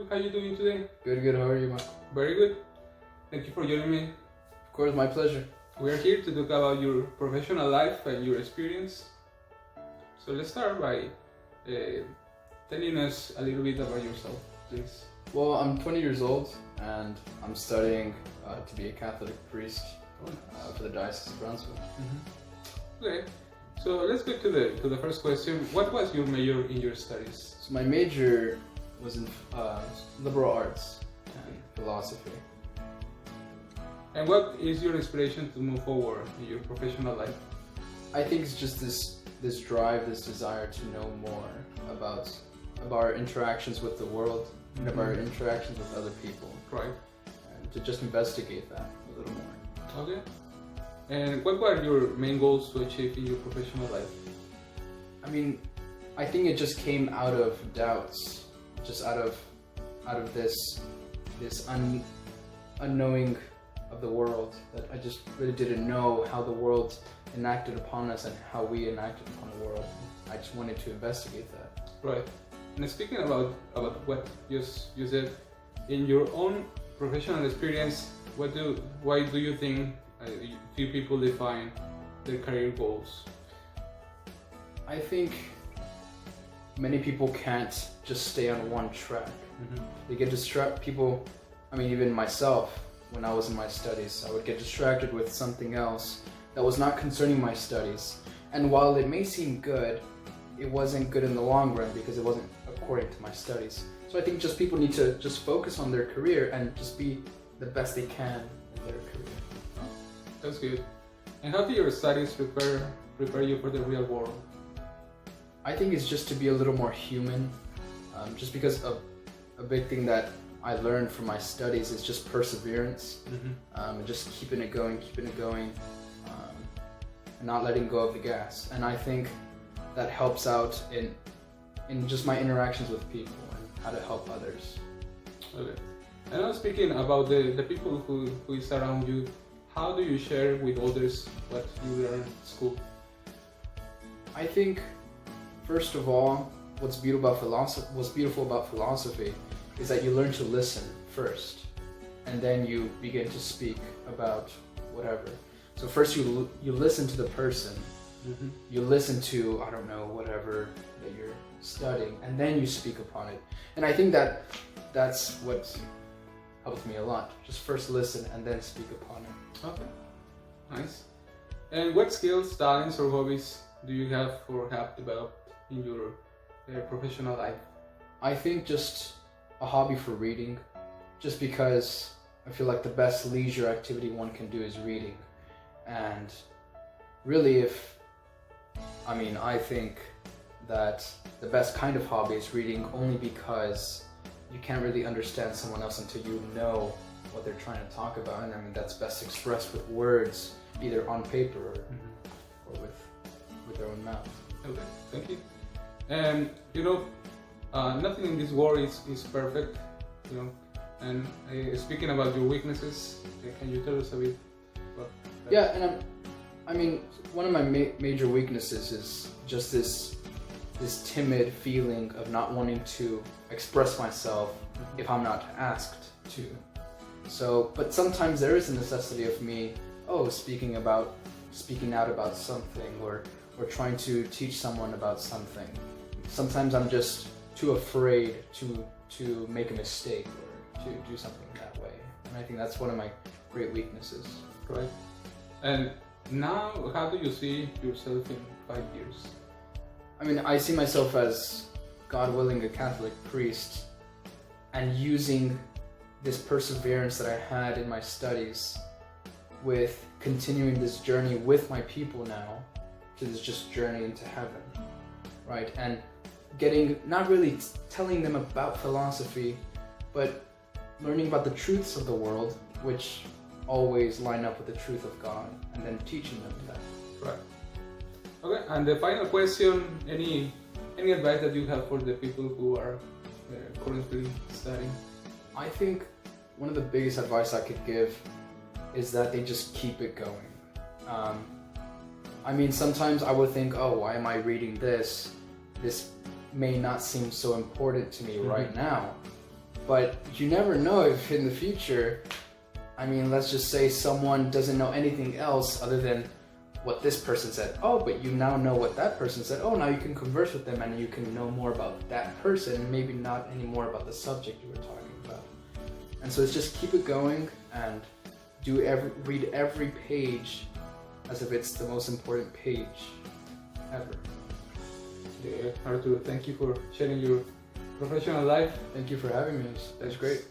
how are you doing today? Good, good. How are you, Mark? Very good. Thank you for joining me. Of course, my pleasure. We are here to talk about your professional life and your experience. So let's start by telling us a little bit about yourself, please. Well, I'm 20 years old and I'm studying to be a Catholic priest for the Diocese of Brownsville. Okay, so let's go to the first question. What was your major in your studies? So my major was in liberal arts and philosophy. And what is your inspiration to move forward in your professional life? I think it's just this drive, this desire to know more about our interactions with the world and of our interactions with other people. Right. And to just investigate that a little more. Okay. And what were your main goals to achieve in your professional life? I mean, I think it just came out of doubts, just out of this unknowing of the world, that I just really didn't know how the world enacted upon us and how we enacted upon the world. I just wanted to investigate that. Right. And speaking about what you said, in your own professional experience, why do you think few people define their career goals? I think many people can't just stay on one track. They get distracted. Even myself, when I was in my studies, I would get distracted with something else that was not concerning my studies. And while it may seem good, it wasn't good in the long run because it wasn't according to my studies. So I think just people need to just focus on their career and just be the best they can in their career. That's good. And how do your studies prepare you for the real world? I think it's just to be a little more human. Just because a big thing that I learned from my studies is just perseverance, and just keeping it going, and not letting go of the gas. And I think that helps out in just my interactions with people and how to help others. Okay. And now speaking about the people who is around you, how do you share with others what you learn at school? I think, first of all, what's beautiful about philosophy is that you learn to listen first, and then you begin to speak about whatever. So first you listen to the person, you listen to, I don't know, whatever that you're studying, and then you speak upon it. And I think that's what helped me a lot. Just first listen and then speak upon it. Okay, nice. And what skills, talents, or hobbies do you have or have developed in your professional life? I think just a hobby for reading, just because I feel like the best leisure activity one can do is reading. And really I think that the best kind of hobby is reading, only because you can't really understand someone else until you know what they're trying to talk about. And that's best expressed with words, either on paper or with their own mouth. Okay, thank you. And nothing in this world is perfect, and speaking about your weaknesses, can you tell us a bit about that? Yeah, and one of my major weaknesses is just this timid feeling of not wanting to express myself if I'm not asked to. So, but sometimes there is a necessity of me, speaking out about something, or trying to teach someone about something. Sometimes I'm just too afraid to make a mistake or to do something that way. And I think that's one of my great weaknesses. Right. And now, how do you see yourself in 5 years? I see myself as, God willing, a Catholic priest, and using this perseverance that I had in my studies with continuing this journey with my people now to this just journey into heaven, right? And not really telling them about philosophy, but learning about the truths of the world, which always line up with the truth of God, and then teaching them that. Right. Okay, and the final question, any advice that you have for the people who are currently studying? I think one of the biggest advice I could give is that they just keep it going. Sometimes I would think, why am I reading this? This may not seem so important to me right now, But you never know if in the future, I mean, let's just say someone doesn't know anything else other than what this person said. Oh, but you now know what that person said. Oh, now you can converse with them and you can know more about that person, maybe not anymore about the subject you were talking about. And so it's just keep it going and read every page as if it's the most important page ever. Yeah, Arthur, thank you for sharing your professional life. Thank you for having me. It was great.